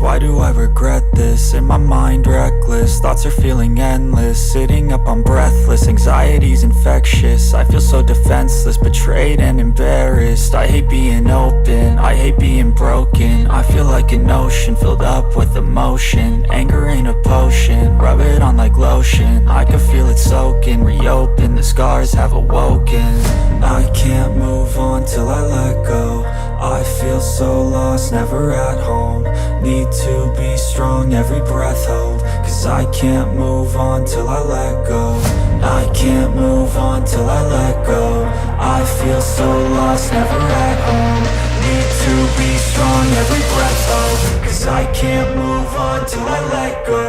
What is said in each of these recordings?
Why do I regret this? In my mind reckless, thoughts are feeling endless. Sitting up, I'm breathless, anxiety's infectious. I feel so defenseless, betrayed and embarrassed. I hate being open, I hate being broken. I feel like an ocean filled up with emotion. Anger ain't a potion, rub it on like lotion. I can feel it soaking, reopen, the scars have awoken. I can't move on till I let go. I feel so lost, never at home. Need to be strong, every breath hold. Cause I can't move on till I let go. I can't move on till I let go. I feel so lost, never at home. Need to be strong, every breath hold. Cause I can't move on till I let go.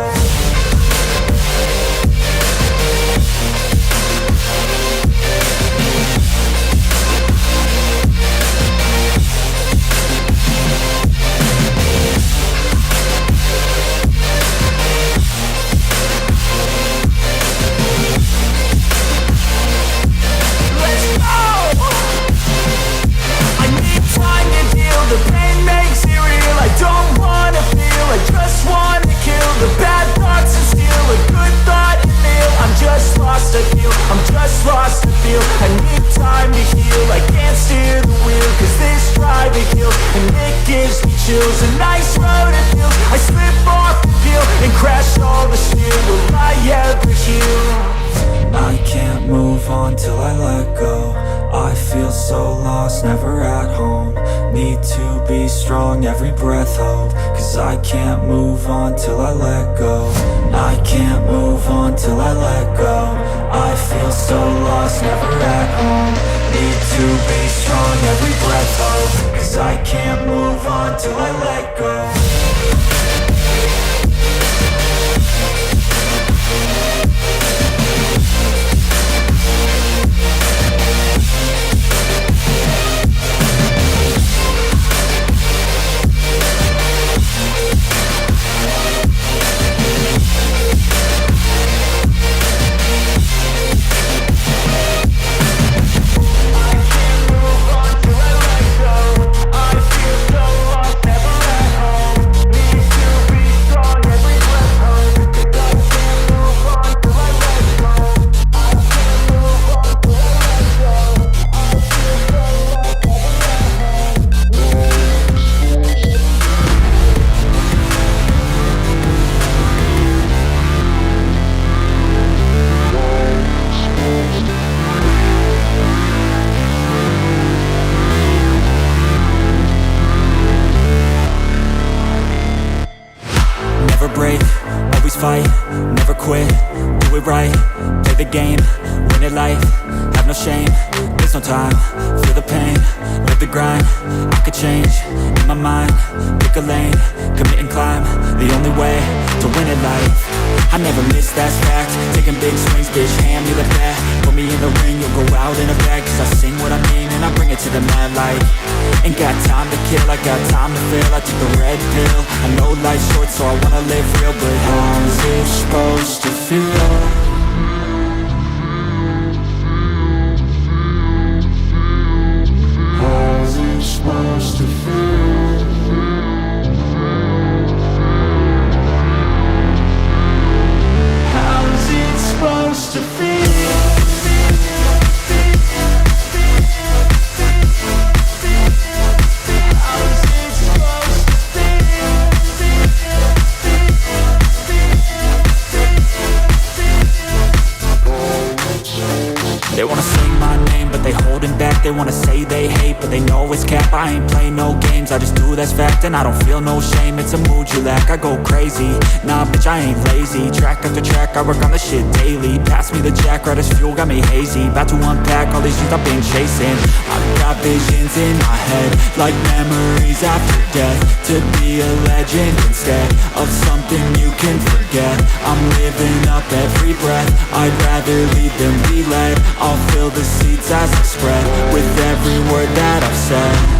The pain makes it real. I don't wanna feel, I just wanna kill the bad thoughts and steal a good thought and feel. I'm just lost to feel, I'm just lost to feel. I need time to heal, I can't steer the wheel. Cause this drive it kills, and it gives me chills. A nice road it feels, I slip off the peel and crash all the steel. Will I ever heal? I can't move on till I let go. I feel so lost, never at home. Need to be strong, every breath hold. Cause I can't move on till I let go. I can't move on till I let go. I feel so lost, never at home. Need to be strong, every breath hold. Cause I can't move on till I let go. Fight, never quit, do it right. Play the game, win it life. Have no shame, there's no time. Feel the pain, live the grind. I could change, in my mind. Pick a lane, commit and climb. The only way to win it life. I never miss, that's fact. Taking big swings, bitch, hand me the bat. Put me in the ring, you'll go out in a bag. Cause I sing what I mean and I bring it to the mad light. Ain't got time to kill, I got time to feel. I took the red pill, I know life's short so I wanna live real. But how's it supposed to feel? How's it supposed to feel? How's it supposed to feel? They wanna sing my name, but they holding back. They wanna say they hate, but they know it's cap. I ain't play no games, I just do, that's fact. And I don't feel no shame, it's a mood you lack. I go crazy, nah bitch I ain't lazy. Track after track, I work on this shit daily. Pass me the jack, right as fuel, got me hazy. About to unpack all these things I've been chasing. I've got visions in my head, like memories after death. To be a legend instead of something you can forget. I'm living up every breath, I'd rather lead than be led. I'll fill the seeds as I spread with every word that I've said.